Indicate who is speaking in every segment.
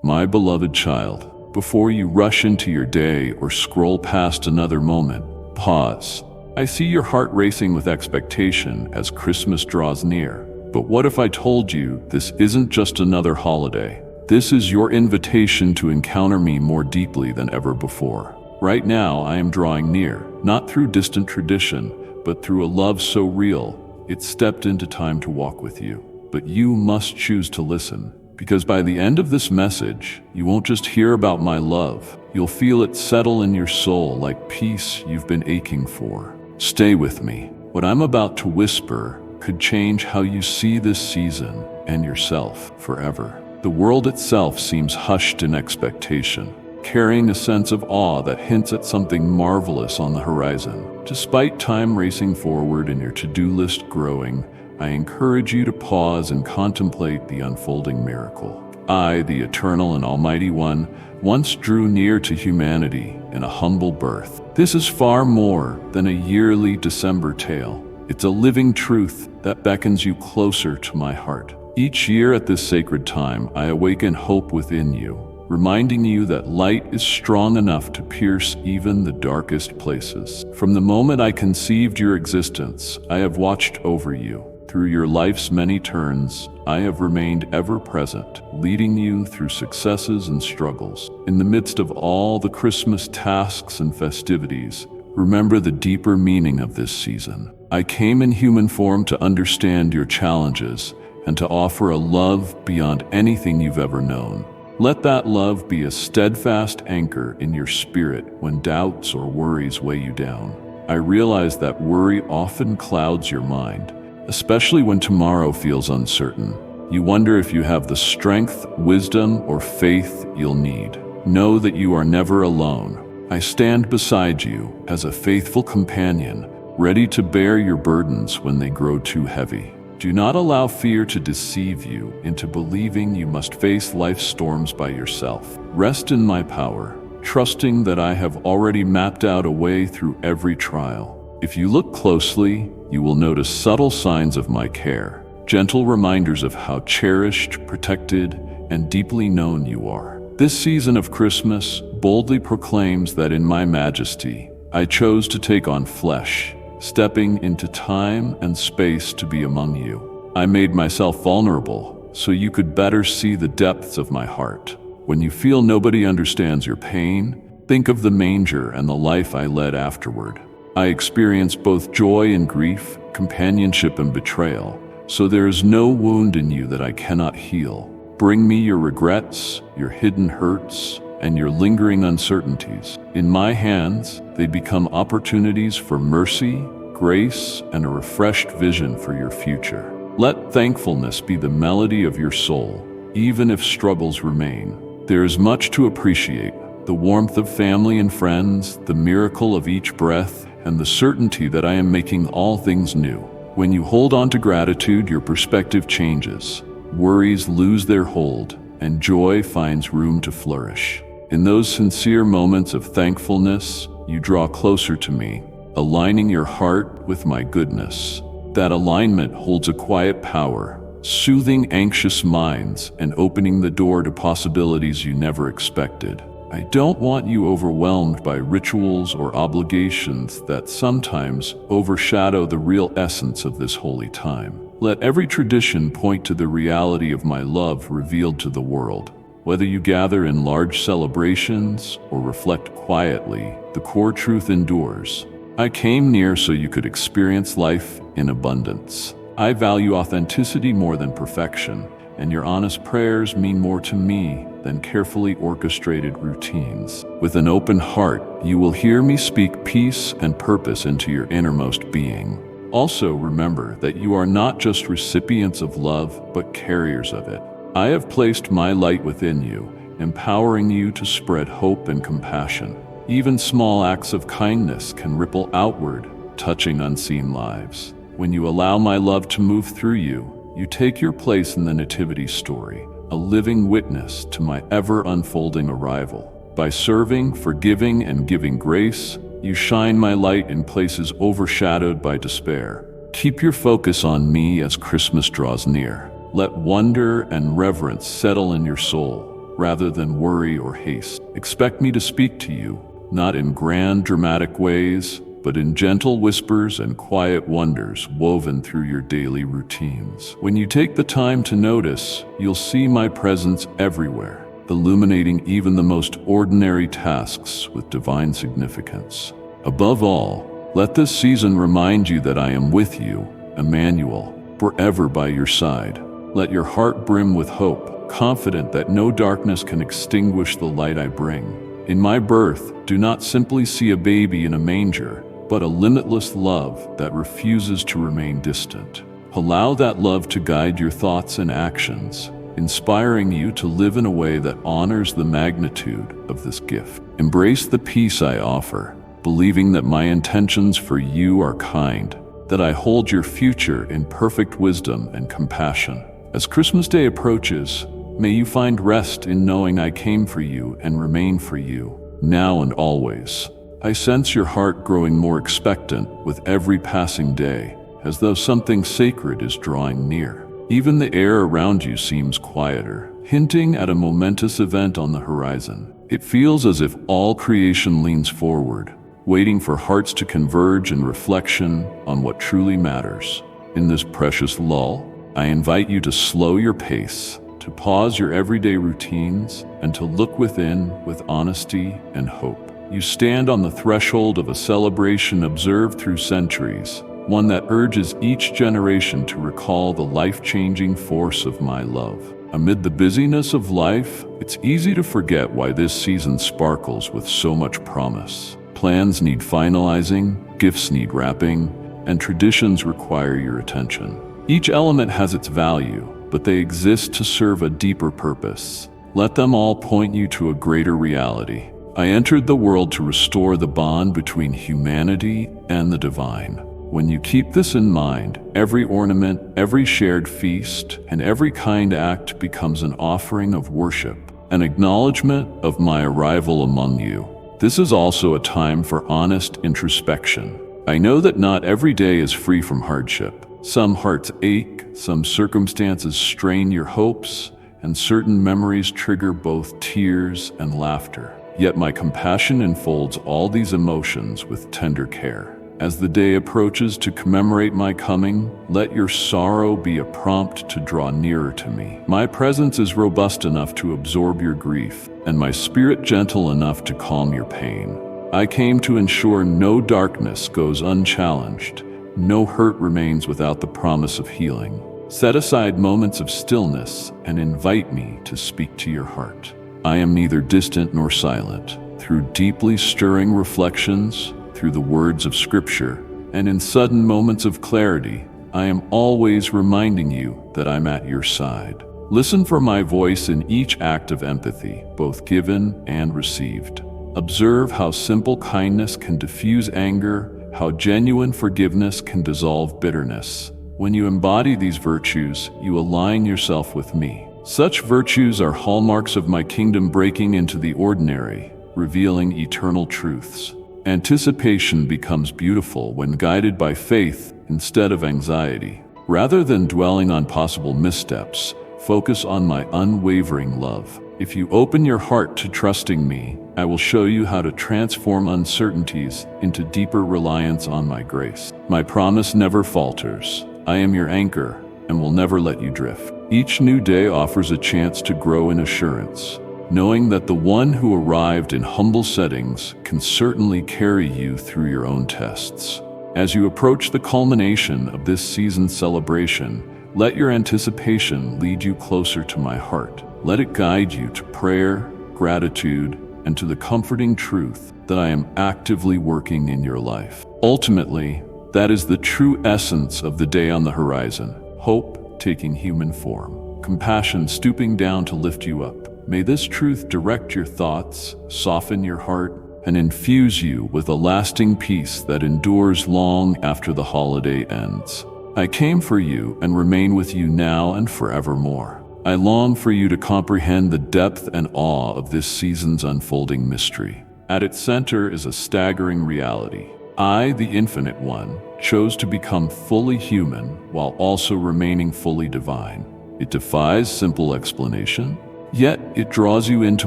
Speaker 1: My beloved child, before you rush into your day or scroll past another moment, pause. I see your heart racing with expectation as Christmas draws near. But what if I told you this isn't just another holiday? This is your invitation to encounter me more deeply than ever before. Right now, I am drawing near, not through distant tradition, but through a love so real, it stepped into time to walk with you. But you must choose to listen, because by the end of this message, you won't just hear about my love, you'll feel it settle in your soul like peace you've been aching for. Stay with me. What I'm about to whisper could change how you see this season and yourself forever. The world itself seems hushed in expectation, carrying a sense of awe that hints at something marvelous on the horizon. Despite time racing forward and your to-do list growing, I encourage you to pause and contemplate the unfolding miracle. I, the Eternal and Almighty One, once drew near to humanity in a humble birth. This is far more than a yearly December tale. It's a living truth that beckons you closer to my heart. Each year at this sacred time, I awaken hope within you, reminding you that light is strong enough to pierce even the darkest places. From the moment I conceived your existence, I have watched over you. Through your life's many turns, I have remained ever present, leading you through successes and struggles. In the midst of all the Christmas tasks and festivities, remember the deeper meaning of this season. I came in human form to understand your challenges and to offer a love beyond anything you've ever known. Let that love be a steadfast anchor in your spirit when doubts or worries weigh you down. I realize that worry often clouds your mind, especially when tomorrow feels uncertain. You wonder if you have the strength, wisdom, or faith you'll need. Know that you are never alone. I stand beside you as a faithful companion, ready to bear your burdens when they grow too heavy. Do not allow fear to deceive you into believing you must face life's storms by yourself. Rest in my power, trusting that I have already mapped out a way through every trial. If you look closely, you will notice subtle signs of my care, gentle reminders of how cherished, protected, and deeply known you are. This season of Christmas boldly proclaims that in my majesty, I chose to take on flesh, stepping into time and space to be among you. I made myself vulnerable so you could better see the depths of my heart. When you feel nobody understands your pain, think of the manger and the life I led afterward. I experienced both joy and grief, companionship and betrayal, so there is no wound in you that I cannot heal. Bring me your regrets, your hidden hurts, and your lingering uncertainties. In my hands, they become opportunities for mercy, grace, and a refreshed vision for your future. Let thankfulness be the melody of your soul, even if struggles remain. There is much to appreciate: the warmth of family and friends, the miracle of each breath, and the certainty that I am making all things new. When you hold on to gratitude, your perspective changes. Worries lose their hold, and joy finds room to flourish. In those sincere moments of thankfulness, you draw closer to me, aligning your heart with my goodness. That alignment holds a quiet power, soothing anxious minds and opening the door to possibilities you never expected. I don't want you overwhelmed by rituals or obligations that sometimes overshadow the real essence of this holy time. Let every tradition point to the reality of my love revealed to the world. Whether you gather in large celebrations or reflect quietly, the core truth endures. I came near so you could experience life in abundance. I value authenticity more than perfection, and your honest prayers mean more to me than carefully orchestrated routines. With an open heart, you will hear me speak peace and purpose into your innermost being. Also remember that you are not just recipients of love, but carriers of it. I have placed my light within you, empowering you to spread hope and compassion. Even small acts of kindness can ripple outward, touching unseen lives. When you allow my love to move through you, you take your place in the nativity story, a living witness to my ever-unfolding arrival. By serving, forgiving, and giving grace, you shine my light in places overshadowed by despair. Keep your focus on me as Christmas draws near. Let wonder and reverence settle in your soul, rather than worry or haste. Expect me to speak to you, not in grand, dramatic ways, but in gentle whispers and quiet wonders woven through your daily routines. When you take the time to notice, you'll see my presence everywhere, illuminating even the most ordinary tasks with divine significance. Above all, let this season remind you that I am with you, Emmanuel, forever by your side. Let your heart brim with hope, confident that no darkness can extinguish the light I bring. In my birth, do not simply see a baby in a manger, but a limitless love that refuses to remain distant. Allow that love to guide your thoughts and actions, inspiring you to live in a way that honors the magnitude of this gift. Embrace the peace I offer, believing that my intentions for you are kind, that I hold your future in perfect wisdom and compassion. As Christmas Day approaches, may you find rest in knowing I came for you and remain for you, now and always. I sense your heart growing more expectant with every passing day, as though something sacred is drawing near. Even the air around you seems quieter, hinting at a momentous event on the horizon. It feels as if all creation leans forward, waiting for hearts to converge in reflection on what truly matters. In this precious lull, I invite you to slow your pace, to pause your everyday routines, and to look within with honesty and hope. You stand on the threshold of a celebration observed through centuries, one that urges each generation to recall the life-changing force of my love. Amid the busyness of life, it's easy to forget why this season sparkles with so much promise. Plans need finalizing, gifts need wrapping, and traditions require your attention. Each element has its value, but they exist to serve a deeper purpose. Let them all point you to a greater reality. I entered the world to restore the bond between humanity and the divine. When you keep this in mind, every ornament, every shared feast, and every kind act becomes an offering of worship, an acknowledgement of my arrival among you. This is also a time for honest introspection. I know that not every day is free from hardship. Some hearts ache, some circumstances strain your hopes, and certain memories trigger both tears and laughter. Yet my compassion enfolds all these emotions with tender care. As the day approaches to commemorate my coming, let your sorrow be a prompt to draw nearer to me. My presence is robust enough to absorb your grief, and my spirit gentle enough to calm your pain. I came to ensure no darkness goes unchallenged, no hurt remains without the promise of healing. Set aside moments of stillness and invite me to speak to your heart. I am neither distant nor silent. Through deeply stirring reflections, through the words of Scripture, and in sudden moments of clarity, I am always reminding you that I'm at your side. Listen for my voice in each act of empathy, both given and received. Observe how simple kindness can diffuse anger, how genuine forgiveness can dissolve bitterness. When you embody these virtues, you align yourself with me. Such virtues are hallmarks of my kingdom breaking into the ordinary, revealing eternal truths. Anticipation becomes beautiful when guided by faith instead of anxiety. Rather than dwelling on possible missteps, focus on my unwavering love. If you open your heart to trusting me, I will show you how to transform uncertainties into deeper reliance on my grace. My promise never falters. I am your anchor and will never let you drift. Each new day offers a chance to grow in assurance, knowing that the one who arrived in humble settings can certainly carry you through your own tests. As you approach the culmination of this season's celebration, let your anticipation lead you closer to my heart. Let it guide you to prayer, gratitude, and to the comforting truth that I am actively working in your life. Ultimately, that is the true essence of the day on the horizon. Hope taking human form, compassion stooping down to lift you up. May this truth direct your thoughts, soften your heart, and infuse you with a lasting peace that endures long after the holiday ends. I came for you and remain with you now and forevermore. I long for you to comprehend the depth and awe of this season's unfolding mystery. At its center is a staggering reality. I, the Infinite One, chose to become fully human while also remaining fully divine. It defies simple explanation, Yet it draws you in to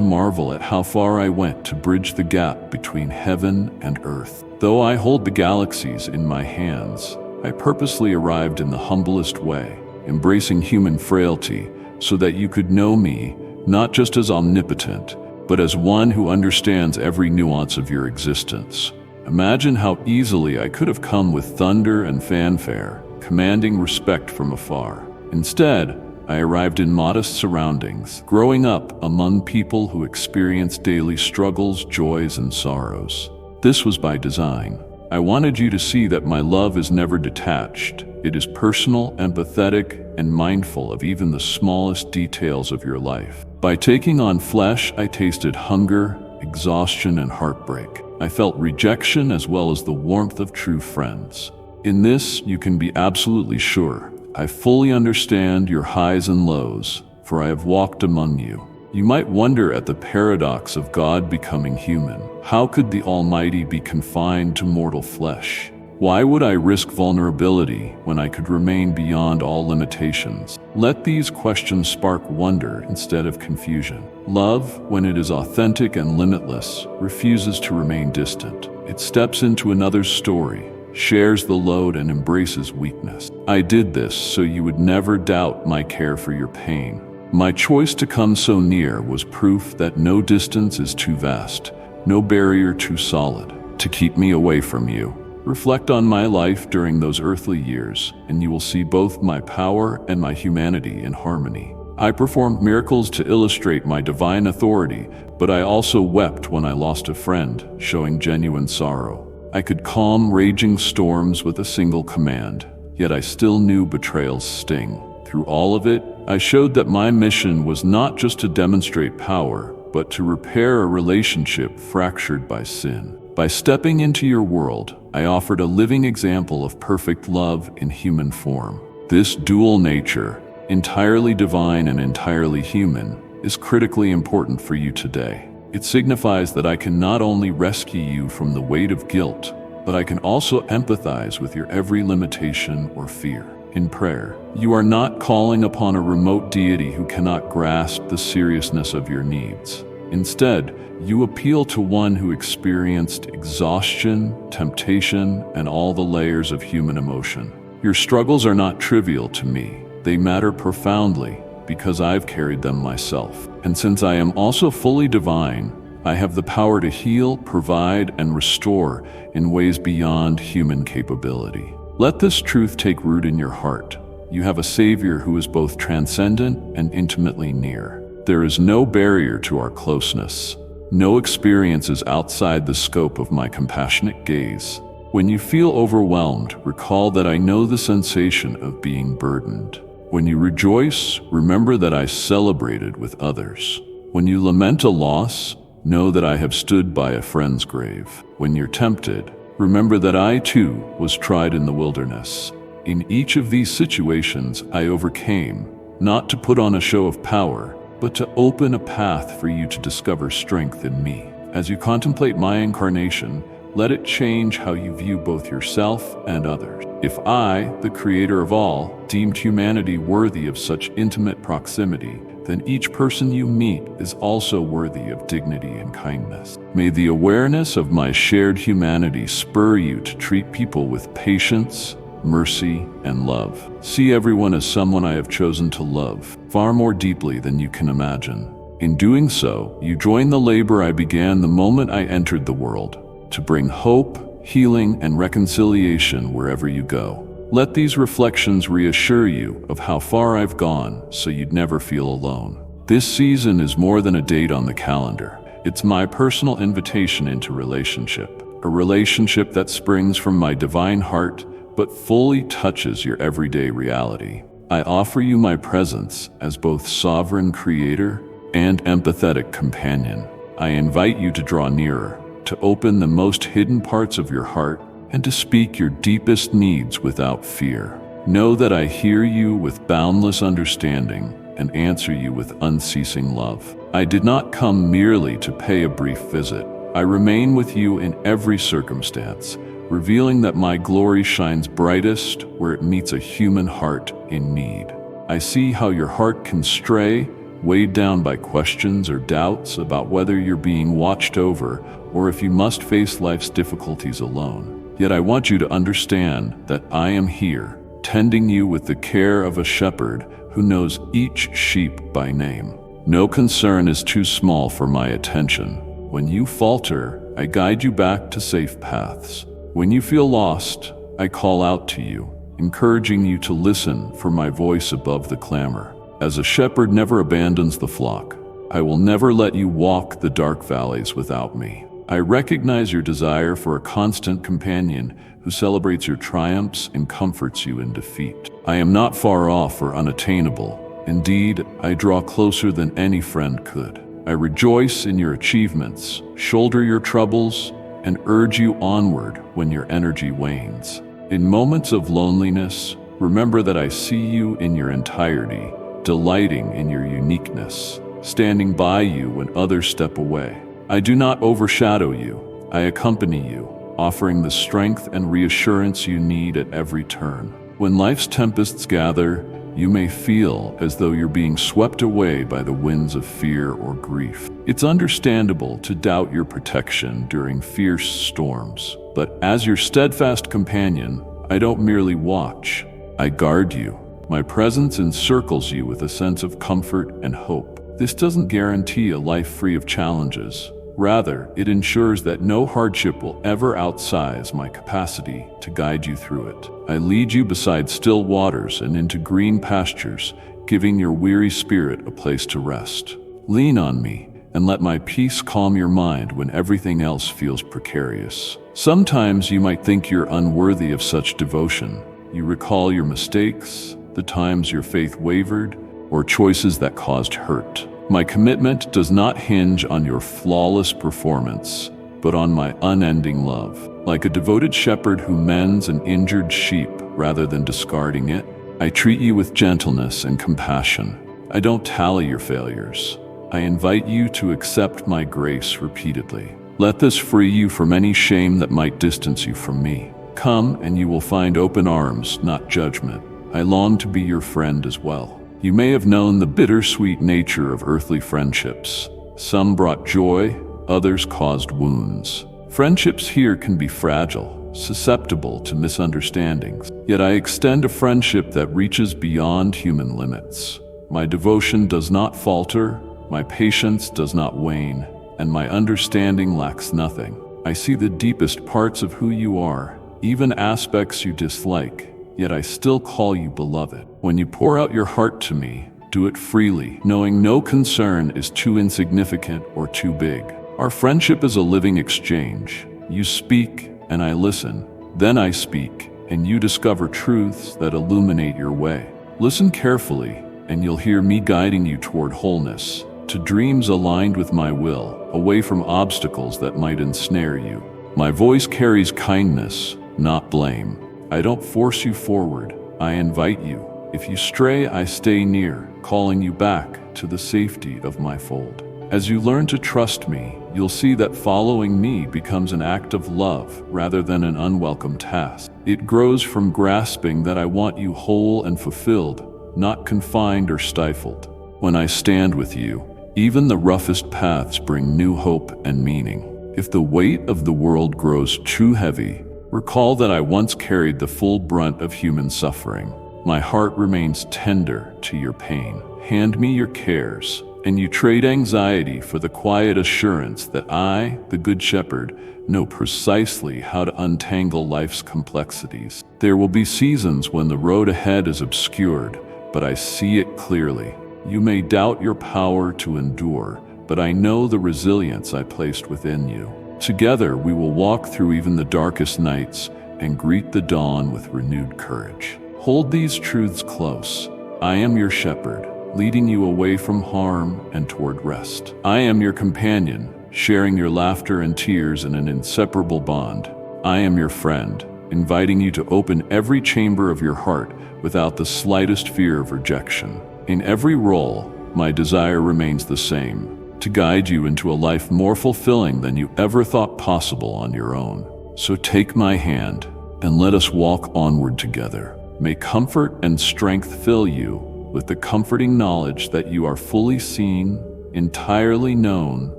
Speaker 1: marvel at how far I went to bridge the gap between heaven and earth. Though I hold the galaxies in my hands, I purposely arrived in the humblest way, embracing human frailty so that you could know me not just as omnipotent, but as one who understands every nuance of your existence. Imagine how easily I could have come with thunder and fanfare, commanding respect from afar. Instead, I arrived in modest surroundings, growing up among people who experience daily struggles, joys, and sorrows. This was by design. I wanted you to see that my love is never detached. It is personal, empathetic, and mindful of even the smallest details of your life. By taking on flesh, I tasted hunger, exhaustion, and heartbreak. I felt rejection as well as the warmth of true friends. In this, you can be absolutely sure. I fully understand your highs and lows, for I have walked among you. You might wonder at the paradox of God becoming human. How could the Almighty be confined to mortal flesh? Why would I risk vulnerability when I could remain beyond all limitations? Let these questions spark wonder instead of confusion. Love, when it is authentic and limitless, refuses to remain distant. It steps into another's story, shares the load, and embraces weakness. I did this so you would never doubt my care for your pain. My choice to come so near was proof that no distance is too vast, no barrier too solid to keep me away from you. Reflect on my life during those earthly years, and you will see both my power and my humanity in harmony. I performed miracles to illustrate my divine authority, but I also wept when I lost a friend, showing genuine sorrow. I could calm raging storms with a single command, yet I still knew betrayal's sting. Through all of it, I showed that my mission was not just to demonstrate power, but to repair a relationship fractured by sin. By stepping into your world, I offered a living example of perfect love in human form. This dual nature, entirely divine and entirely human, is critically important for you today. It signifies that I can not only rescue you from the weight of guilt, but I can also empathize with your every limitation or fear. In prayer, you are not calling upon a remote deity who cannot grasp the seriousness of your needs. Instead, you appeal to one who experienced exhaustion, temptation, and all the layers of human emotion. Your struggles are not trivial to me. They matter profoundly because I've carried them myself. And since I am also fully divine, I have the power to heal, provide, and restore in ways beyond human capability. Let this truth take root in your heart. You have a Savior who is both transcendent and intimately near. There is no barrier to our closeness. No experience is outside the scope of my compassionate gaze. When you feel overwhelmed, recall that I know the sensation of being burdened. When you rejoice, remember that I celebrated with others. When you lament a loss, know that I have stood by a friend's grave. When you're tempted, remember that I too was tried in the wilderness. In each of these situations, I overcame, not to put on a show of power, but to open a path for you to discover strength in me. As you contemplate my incarnation, let it change how you view both yourself and others. If I, the creator of all, deemed humanity worthy of such intimate proximity, then each person you meet is also worthy of dignity and kindness. May the awareness of my shared humanity spur you to treat people with patience, mercy, and love. See everyone as someone I have chosen to love, far more deeply than you can imagine. In doing so, you join the labor I began the moment I entered the world, to bring hope, healing, and reconciliation wherever you go. Let these reflections reassure you of how far I've gone so you'd never feel alone. This season is more than a date on the calendar. It's my personal invitation into relationship, a relationship that springs from my divine heart but fully touches your everyday reality. I offer you my presence as both sovereign creator and empathetic companion. I invite you to draw nearer, to open the most hidden parts of your heart, and to speak your deepest needs without fear. Know that I hear you with boundless understanding and answer you with unceasing love. I did not come merely to pay a brief visit. I remain with you in every circumstance, revealing that my glory shines brightest where it meets a human heart in need. I see how your heart can stray, weighed down by questions or doubts about whether you're being watched over or if you must face life's difficulties alone. Yet I want you to understand that I am here, tending you with the care of a shepherd who knows each sheep by name. No concern is too small for my attention. When you falter, I guide you back to safe paths. When you feel lost, I call out to you, encouraging you to listen for my voice above the clamor. As a shepherd never abandons the flock, I will never let you walk the dark valleys without me. I recognize your desire for a constant companion who celebrates your triumphs and comforts you in defeat. I am not far off or unattainable. Indeed, I draw closer than any friend could. I rejoice in your achievements, shoulder your troubles, and urge you onward when your energy wanes. In moments of loneliness, remember that I see you in your entirety, delighting in your uniqueness, standing by you when others step away. I do not overshadow you, I accompany you, offering the strength and reassurance you need at every turn. When life's tempests gather, you may feel as though you're being swept away by the winds of fear or grief. It's understandable to doubt your protection during fierce storms, but as your steadfast companion, I don't merely watch, I guard you. My presence encircles you with a sense of comfort and hope. This doesn't guarantee a life free of challenges. Rather, it ensures that no hardship will ever outsize my capacity to guide you through it. I lead you beside still waters and into green pastures, giving your weary spirit a place to rest. Lean on me and let my peace calm your mind when everything else feels precarious. Sometimes you might think you're unworthy of such devotion. You recall your mistakes, the times your faith wavered, or choices that caused hurt. My commitment does not hinge on your flawless performance, but on my unending love. Like a devoted shepherd who mends an injured sheep rather than discarding it, I treat you with gentleness and compassion. I don't tally your failures. I invite you to accept my grace repeatedly. Let this free you from any shame that might distance you from me. Come and you will find open arms, not judgment. I long to be your friend as well. You may have known the bittersweet nature of earthly friendships. Some brought joy, others caused wounds. Friendships here can be fragile, susceptible to misunderstandings. Yet I extend a friendship that reaches beyond human limits. My devotion does not falter, my patience does not wane, and my understanding lacks nothing. I see the deepest parts of who you are, even aspects you dislike. Yet I still call you beloved. When you pour out your heart to me, do it freely, knowing no concern is too insignificant or too big. Our friendship is a living exchange. You speak, and I listen. Then I speak, and you discover truths that illuminate your way. Listen carefully, and you'll hear me guiding you toward wholeness, to dreams aligned with my will, away from obstacles that might ensnare you. My voice carries kindness, not blame. I don't force you forward, I invite you. If you stray, I stay near, calling you back to the safety of my fold. As you learn to trust me, you'll see that following me becomes an act of love rather than an unwelcome task. It grows from grasping that I want you whole and fulfilled, not confined or stifled. When I stand with you, even the roughest paths bring new hope and meaning. If the weight of the world grows too heavy, recall that I once carried the full brunt of human suffering. My heart remains tender to your pain. Hand me your cares, and you trade anxiety for the quiet assurance that I, the Good Shepherd, know precisely how to untangle life's complexities. There will be seasons when the road ahead is obscured, but I see it clearly. You may doubt your power to endure, but I know the resilience I placed within you. Together, we will walk through even the darkest nights and greet the dawn with renewed courage. Hold these truths close. I am your shepherd, leading you away from harm and toward rest. I am your companion, sharing your laughter and tears in an inseparable bond. I am your friend, inviting you to open every chamber of your heart without the slightest fear of rejection. In every role, my desire remains the same: to guide you into a life more fulfilling than you ever thought possible on your own. So take my hand and let us walk onward together. May comfort and strength fill you, with the comforting knowledge that you are fully seen, entirely known,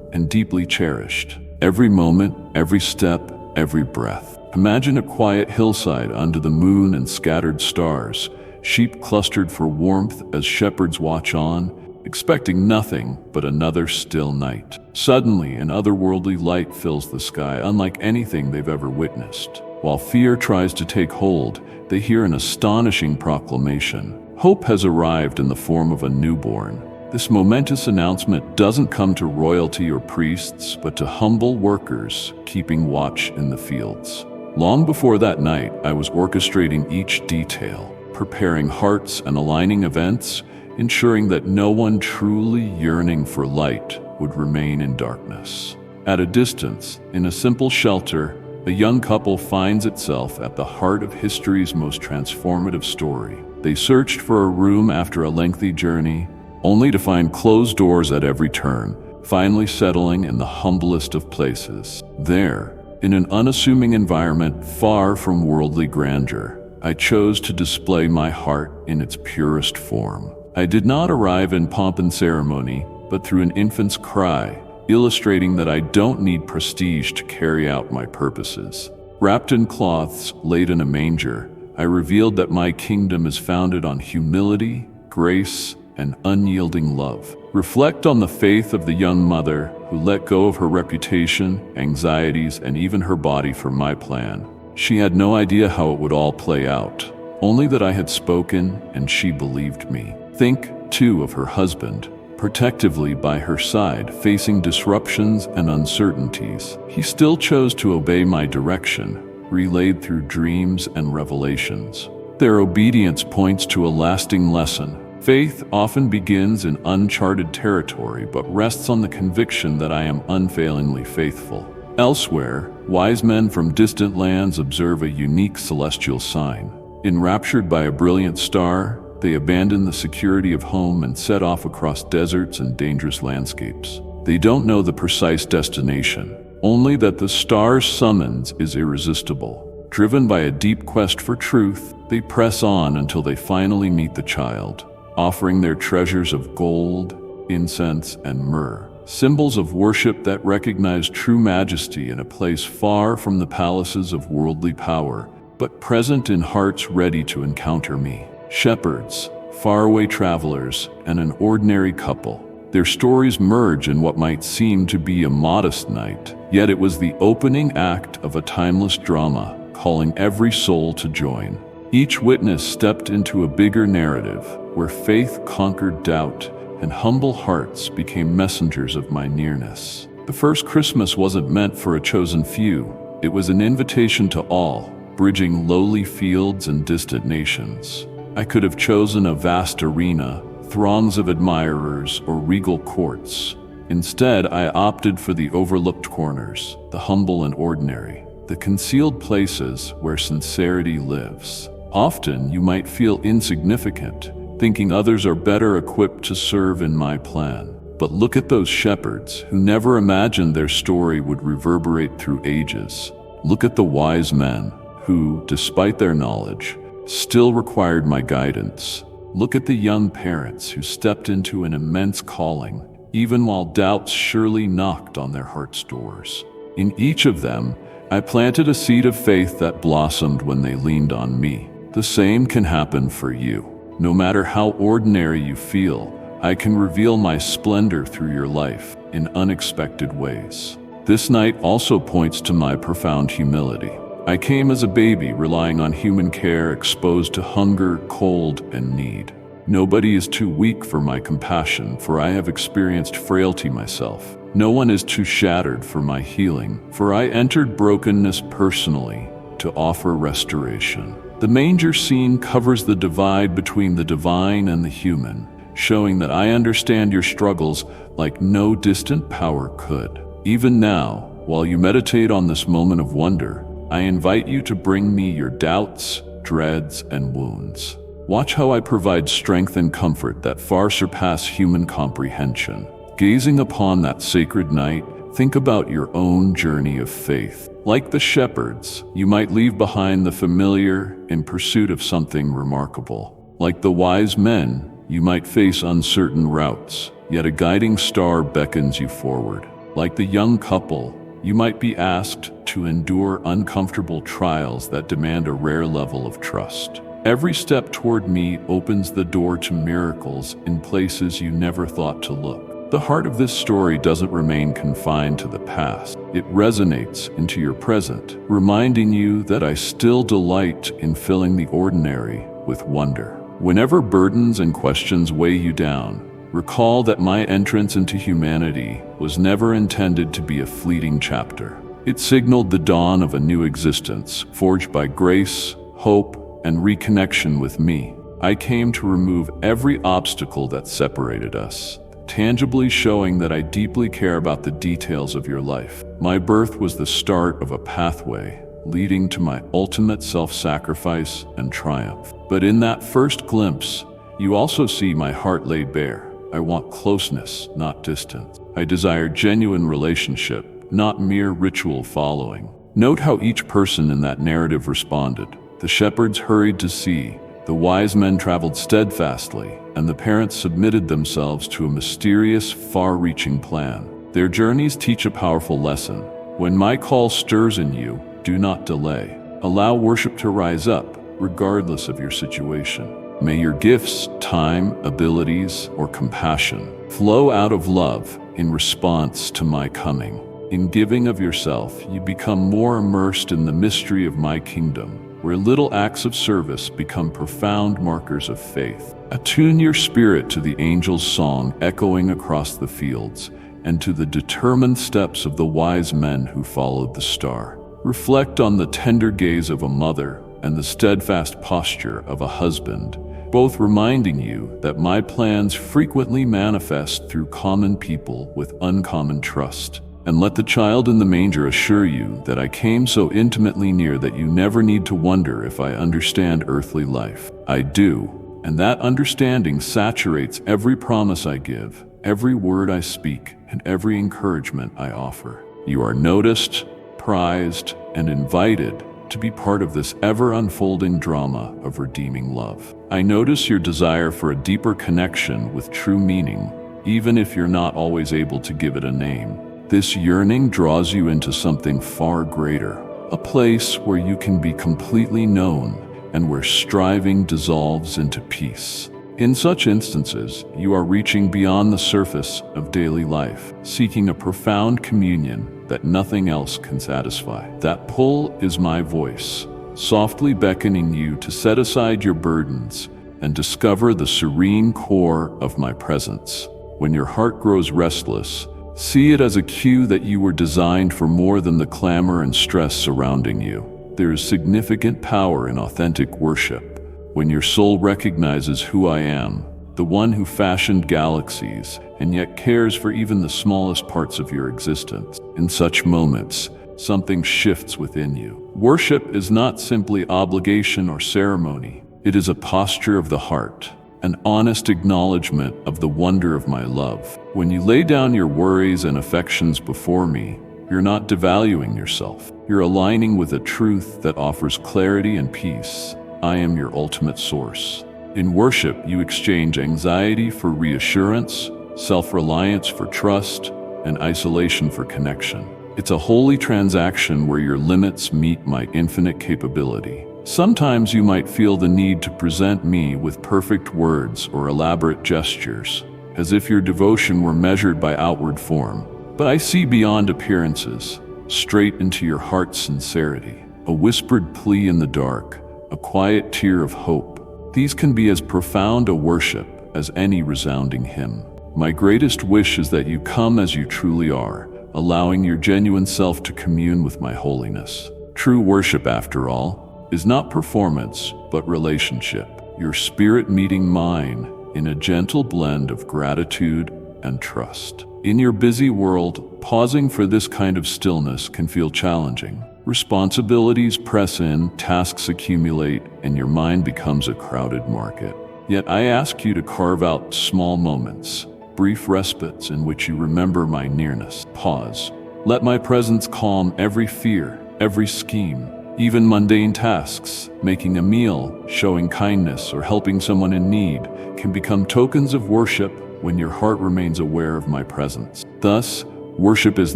Speaker 1: and deeply cherished. Every moment, every step, every breath. Imagine a quiet hillside under the moon and scattered stars, sheep clustered for warmth as shepherds watch on, expecting nothing but another still night. Suddenly, an otherworldly light fills the sky, unlike anything they've ever witnessed. While fear tries to take hold, they hear an astonishing proclamation. Hope has arrived in the form of a newborn. This momentous announcement doesn't come to royalty or priests, but to humble workers keeping watch in the fields. Long before that night, I was orchestrating each detail, preparing hearts and aligning events, ensuring that no one truly yearning for light would remain in darkness. At a distance, in a simple shelter, a young couple finds itself at the heart of history's most transformative story. They searched for a room after a lengthy journey, only to find closed doors at every turn, finally settling in the humblest of places. There, in an unassuming environment far from worldly grandeur, I chose to display my heart in its purest form. I did not arrive in pomp and ceremony, but through an infant's cry, illustrating that I don't need prestige to carry out my purposes. Wrapped in cloths, laid in a manger, I revealed that my kingdom is founded on humility, grace, and unyielding love. Reflect on the faith of the young mother who let go of her reputation, anxieties, and even her body for my plan. She had no idea how it would all play out, only that I had spoken and she believed me. Think, too, of her husband, protectively by her side, facing disruptions and uncertainties. He still chose to obey my direction, relayed through dreams and revelations. Their obedience points to a lasting lesson. Faith often begins in uncharted territory, but rests on the conviction that I am unfailingly faithful. Elsewhere, wise men from distant lands observe a unique celestial sign. Enraptured by a brilliant star, they abandon the security of home and set off across deserts and dangerous landscapes. They don't know the precise destination, only that the star's summons is irresistible. Driven by a deep quest for truth, they press on until they finally meet the child, offering their treasures of gold, incense, and myrrh, symbols of worship that recognize true majesty in a place far from the palaces of worldly power, but present in hearts ready to encounter me. Shepherds, faraway travelers, and an ordinary couple. Their stories merge in what might seem to be a modest night, yet it was the opening act of a timeless drama, calling every soul to join. Each witness stepped into a bigger narrative, where faith conquered doubt and humble hearts became messengers of my nearness. The first Christmas wasn't meant for a chosen few. It was an invitation to all, bridging lowly fields and distant nations. I could have chosen a vast arena, throngs of admirers, or regal courts. Instead, I opted for the overlooked corners, the humble and ordinary, the concealed places where sincerity lives. Often, you might feel insignificant, thinking others are better equipped to serve in my plan. But look at those shepherds who never imagined their story would reverberate through ages. Look at the wise men who, despite their knowledge, still required my guidance. Look at the young parents who stepped into an immense calling, even while doubts surely knocked on their heart's doors. In each of them, I planted a seed of faith that blossomed when they leaned on me. The same can happen for you. No matter how ordinary you feel, I can reveal my splendor through your life in unexpected ways. This night also points to my profound humility. I came as a baby, relying on human care, exposed to hunger, cold, and need. Nobody is too weak for my compassion, for I have experienced frailty myself. No one is too shattered for my healing, for I entered brokenness personally to offer restoration. The manger scene covers the divide between the divine and the human, showing that I understand your struggles like no distant power could. Even now, while you meditate on this moment of wonder, I invite you to bring me your doubts, dreads, and wounds. Watch how I provide strength and comfort that far surpass human comprehension. Gazing upon that sacred night, think about your own journey of faith. Like the shepherds, you might leave behind the familiar in pursuit of something remarkable. Like the wise men, You might face uncertain routes, yet a guiding star beckons you forward. Like the young couple, you might be asked to endure uncomfortable trials that demand a rare level of trust. Every step toward me opens the door to miracles in places you never thought to look. The heart of this story doesn't remain confined to the past. It resonates into your present, reminding you that I still delight in filling the ordinary with wonder. Whenever burdens and questions weigh you down, recall that my entrance into humanity was never intended to be a fleeting chapter. It signaled the dawn of a new existence, forged by grace, hope, and reconnection with me. I came to remove every obstacle that separated us, tangibly showing that I deeply care about the details of your life. My birth was the start of a pathway leading to my ultimate self-sacrifice and triumph. But in that first glimpse, you also see my heart laid bare. I want closeness, not distance. I desire genuine relationship, not mere ritual following. Note how each person in that narrative responded. The shepherds hurried to see, the wise men traveled steadfastly, and the parents submitted themselves to a mysterious, far-reaching plan. Their journeys teach a powerful lesson. When my call stirs in you, do not delay. Allow worship to rise up, regardless of your situation. May your gifts, time, abilities, or compassion flow out of love in response to my coming. In giving of yourself, you become more immersed in the mystery of my kingdom, where little acts of service become profound markers of faith. Attune your spirit to the angel's song echoing across the fields, and to the determined steps of the wise men who followed the star. Reflect on the tender gaze of a mother and the steadfast posture of a husband, both reminding you that my plans frequently manifest through common people with uncommon trust. And let the child in the manger assure you that I came so intimately near that you never need to wonder if I understand earthly life. I do, and that understanding saturates every promise I give, every word I speak, and every encouragement I offer. You are noticed, prized, and invited to be part of this ever-unfolding drama of redeeming love. I notice your desire for a deeper connection with true meaning, even if you're not always able to give it a name. This yearning draws you into something far greater, a place where you can be completely known and where striving dissolves into peace. In such instances, you are reaching beyond the surface of daily life, seeking a profound communion that nothing else can satisfy. That pull is my voice, softly beckoning you to set aside your burdens and discover the serene core of my presence. When your heart grows restless, see it as a cue that you were designed for more than the clamor and stress surrounding you. There is significant power in authentic worship. When your soul recognizes who I am, the one who fashioned galaxies and yet cares for even the smallest parts of your existence. In such moments, something shifts within you. Worship is not simply obligation or ceremony. It is a posture of the heart, an honest acknowledgement of the wonder of my love. When you lay down your worries and affections before me, you're not devaluing yourself. You're aligning with a truth that offers clarity and peace. I am your ultimate source. In worship, you exchange anxiety for reassurance, self-reliance for trust, and isolation for connection. It's a holy transaction where your limits meet my infinite capability. Sometimes you might feel the need to present me with perfect words or elaborate gestures, as if your devotion were measured by outward form. But I see beyond appearances, straight into your heart's sincerity. A whispered plea in the dark, a quiet tear of hope. These can be as profound a worship as any resounding hymn. My greatest wish is that you come as you truly are, allowing your genuine self to commune with my holiness. True worship, after all, is not performance, but relationship. Your spirit meeting mine in a gentle blend of gratitude and trust. In your busy world, pausing for this kind of stillness can feel challenging. Responsibilities press in, tasks accumulate, and your mind becomes a crowded market. Yet I ask you to carve out small moments, brief respites in which you remember my nearness. Pause. Let my presence calm every fear, every scheme, Even mundane tasks, making a meal, showing kindness, or helping someone in need, can become tokens of worship when your heart remains aware of my presence. Thus, worship is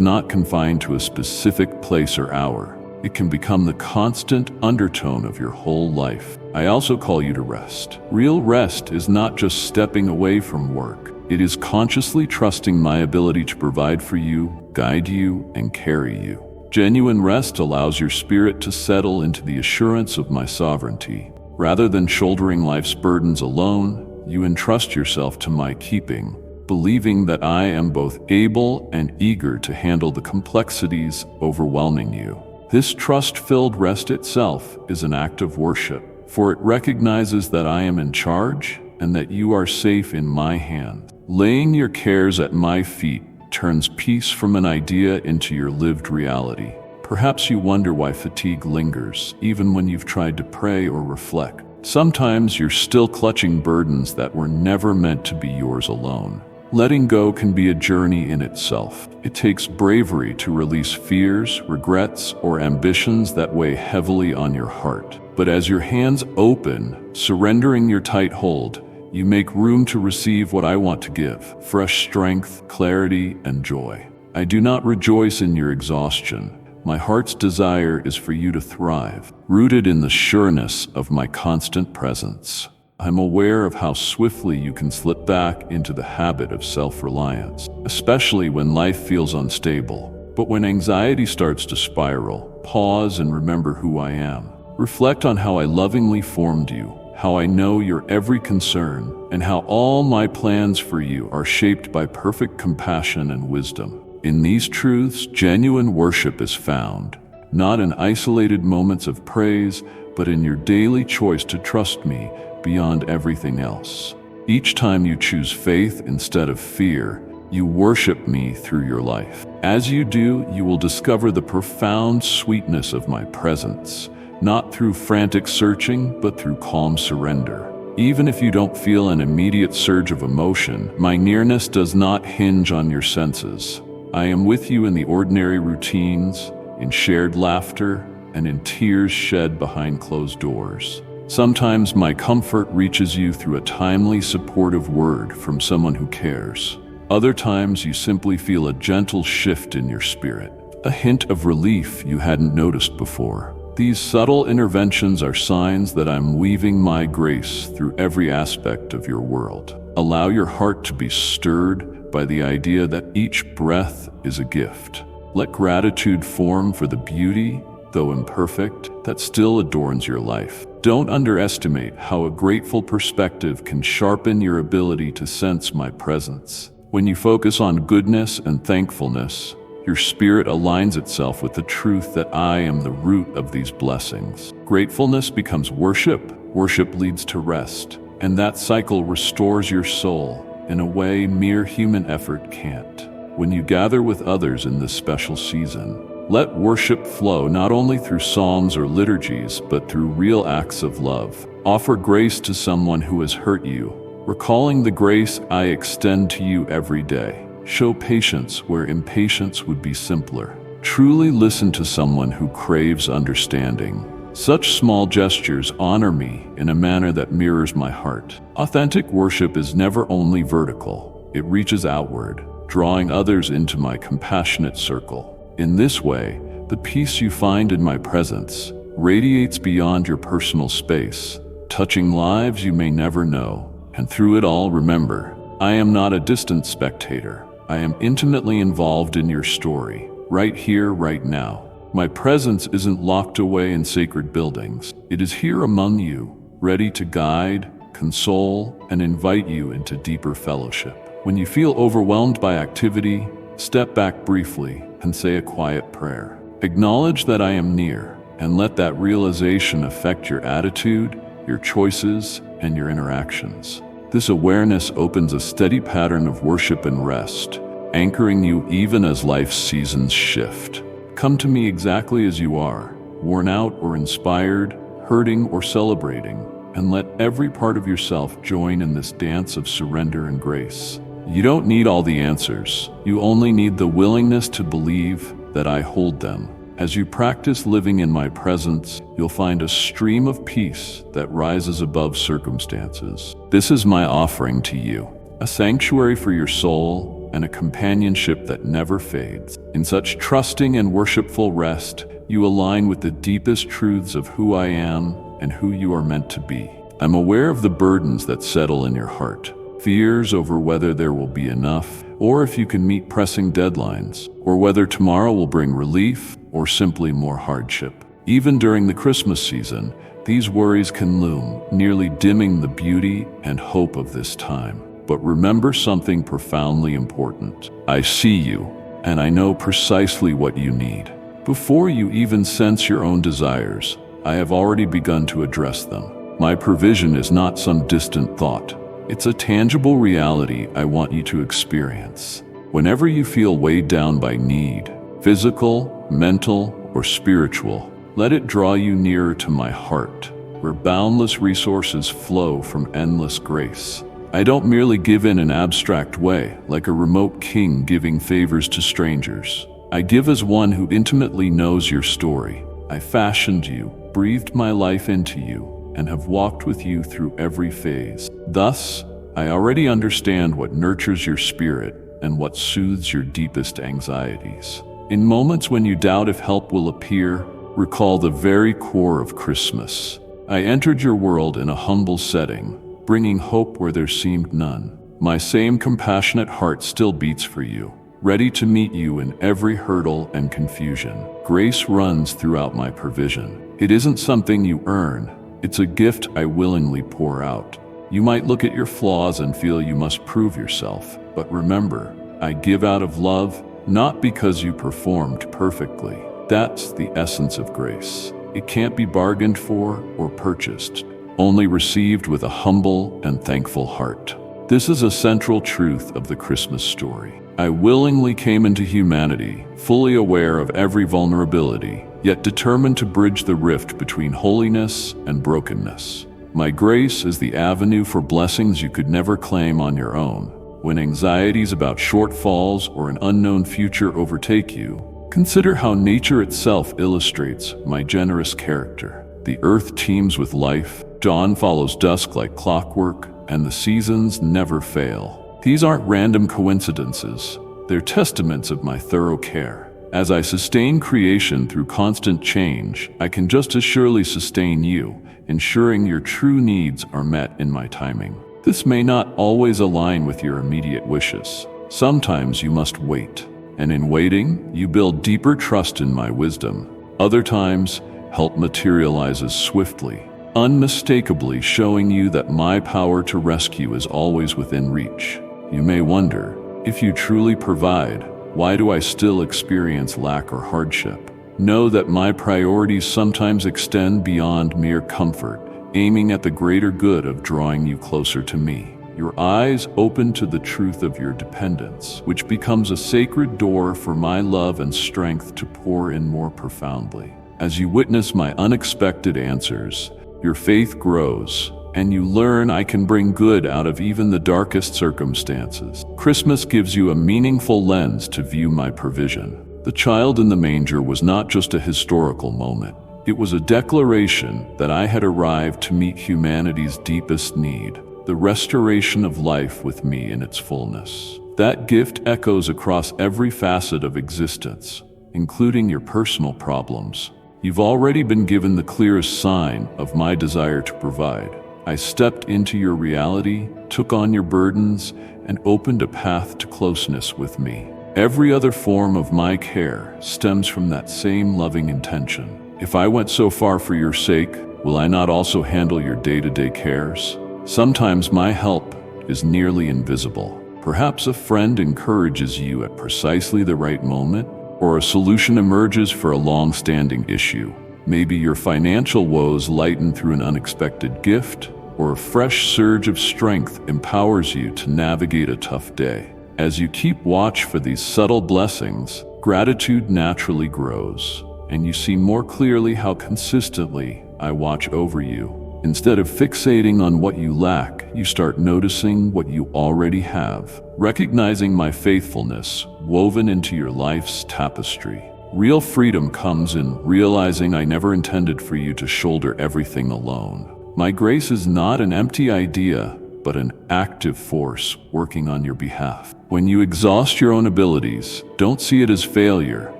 Speaker 1: not confined to a specific place or hour. It can become the constant undertone of your whole life. I also call you to rest. Real rest is not just stepping away from work. It is consciously trusting my ability to provide for you, guide you, and carry you. Genuine rest allows your spirit to settle into the assurance of my sovereignty. Rather than shouldering life's burdens alone, you entrust yourself to my keeping, believing that I am both able and eager to handle the complexities overwhelming you. This trust-filled rest itself is an act of worship, for it recognizes that I am in charge and that you are safe in my hands. Laying your cares at my feet turns peace from an idea into your lived reality. Perhaps you wonder why fatigue lingers, even when you've tried to pray or reflect. Sometimes you're still clutching burdens that were never meant to be yours alone. Letting go can be a journey in itself. It takes bravery to release fears, regrets, or ambitions that weigh heavily on your heart. But as your hands open, surrendering your tight hold, you make room to receive what I want to give: fresh strength, clarity, and joy. I do not rejoice in your exhaustion. My heart's desire is for you to thrive, rooted in the sureness of my constant presence. I'm aware of how swiftly you can slip back into the habit of self-reliance, especially when life feels unstable. But when anxiety starts to spiral, pause and remember who I am. Reflect on how I lovingly formed you, how I know your every concern, and how all my plans for you are shaped by perfect compassion and wisdom. In these truths, genuine worship is found, not in isolated moments of praise, but in your daily choice to trust me beyond everything else. Each time you choose faith instead of fear, you worship me through your life. As you do, you will discover the profound sweetness of my presence, not through frantic searching, but through calm surrender. Even if you don't feel an immediate surge of emotion, my nearness does not hinge on your senses. I am with you in the ordinary routines, in shared laughter, and in tears shed behind closed doors. Sometimes my comfort reaches you through a timely, supportive word from someone who cares. Other times you simply feel a gentle shift in your spirit, a hint of relief you hadn't noticed before. These subtle interventions are signs that I'm weaving my grace through every aspect of your world. Allow your heart to be stirred by the idea that each breath is a gift. Let gratitude form for the beauty, though imperfect, that still adorns your life. Don't underestimate how a grateful perspective can sharpen your ability to sense my presence. When you focus on goodness and thankfulness, your spirit aligns itself with the truth that I am the root of these blessings. Gratefulness becomes worship, worship leads to rest, and that cycle restores your soul in a way mere human effort can't. When you gather with others in this special season, let worship flow not only through songs or liturgies, but through real acts of love. Offer grace to someone who has hurt you, recalling the grace I extend to you every day. Show patience where impatience would be simpler. Truly listen to someone who craves understanding. Such small gestures honor me in a manner that mirrors my heart. Authentic worship is never only vertical, it reaches outward, drawing others into my compassionate circle. In this way, the peace you find in my presence radiates beyond your personal space, touching lives you may never know. And through it all, remember, I am not a distant spectator. I am intimately involved in your story, right here, right now. My presence isn't locked away in sacred buildings. It is here among you, ready to guide, console, and invite you into deeper fellowship. When you feel overwhelmed by activity, step back briefly and say a quiet prayer. Acknowledge that I am near, and let that realization affect your attitude, your choices, and your interactions. This awareness opens a steady pattern of worship and rest, anchoring you even as life's seasons shift. Come to me exactly as you are, worn out or inspired, hurting or celebrating, and let every part of yourself join in this dance of surrender and grace. You don't need all the answers. You only need the willingness to believe that I hold them. As you practice living in my presence, you'll find a stream of peace that rises above circumstances. This is my offering to you, a sanctuary for your soul and a companionship that never fades. In such trusting and worshipful rest, you align with the deepest truths of who I am and who you are meant to be. I'm aware of the burdens that settle in your heart, fears over whether there will be enough, or if you can meet pressing deadlines, or whether tomorrow will bring relief or simply more hardship. Even during the Christmas season, these worries can loom, nearly dimming the beauty and hope of this time. But remember something profoundly important. I see you, and I know precisely what you need. Before you even sense your own desires, I have already begun to address them. My provision is not some distant thought. It's a tangible reality I want you to experience. Whenever you feel weighed down by need, physical, mental, or spiritual, let it draw you nearer to my heart, where boundless resources flow from endless grace. I don't merely give in an abstract way, like a remote king giving favors to strangers. I give as one who intimately knows your story. I fashioned you, breathed my life into you, and have walked with you through every phase. Thus, I already understand what nurtures your spirit and what soothes your deepest anxieties. In moments when you doubt if help will appear, recall the very core of Christmas. I entered your world in a humble setting, bringing hope where there seemed none. My same compassionate heart still beats for you, ready to meet you in every hurdle and confusion. Grace runs throughout my provision. It isn't something you earn. It's a gift I willingly pour out. You might look at your flaws and feel you must prove yourself, but remember, I give out of love, not because you performed perfectly. That's the essence of grace. It can't be bargained for or purchased, only received with a humble and thankful heart. This is a central truth of the Christmas story. I willingly came into humanity, fully aware of every vulnerability, yet determined to bridge the rift between holiness and brokenness. My grace is the avenue for blessings you could never claim on your own. When anxieties about shortfalls or an unknown future overtake you, consider how nature itself illustrates my generous character. The earth teems with life, dawn follows dusk like clockwork, and the seasons never fail. These aren't random coincidences, they're testaments of my thorough care. As I sustain creation through constant change, I can just as surely sustain you, ensuring your true needs are met in my timing. This may not always align with your immediate wishes. Sometimes you must wait, and in waiting, you build deeper trust in my wisdom. Other times, help materializes swiftly, unmistakably showing you that my power to rescue is always within reach. You may wonder, if you truly provide, why do I still experience lack or hardship? Know that my priorities sometimes extend beyond mere comfort, aiming at the greater good of drawing you closer to me. Your eyes open to the truth of your dependence, which becomes a sacred door for my love and strength to pour in more profoundly. As you witness my unexpected answers, your faith grows, and you learn I can bring good out of even the darkest circumstances. Christmas gives you a meaningful lens to view my provision. The child in the manger was not just a historical moment. It was a declaration that I had arrived to meet humanity's deepest need, the restoration of life with me in its fullness. That gift echoes across every facet of existence, including your personal problems. You've already been given the clearest sign of my desire to provide. I stepped into your reality, took on your burdens, and opened a path to closeness with me. Every other form of my care stems from that same loving intention. If I went so far for your sake, will I not also handle your day-to-day cares? Sometimes my help is nearly invisible. Perhaps a friend encourages you at precisely the right moment, or a solution emerges for a long-standing issue. Maybe your financial woes lighten through an unexpected gift, or a fresh surge of strength empowers you to navigate a tough day. As you keep watch for these subtle blessings, gratitude naturally grows, and you see more clearly how consistently I watch over you. Instead of fixating on what you lack, you start noticing what you already have, recognizing my faithfulness woven into your life's tapestry. Real freedom comes in realizing I never intended for you to shoulder everything alone. My grace is not an empty idea, but an active force working on your behalf. When you exhaust your own abilities, don't see it as failure,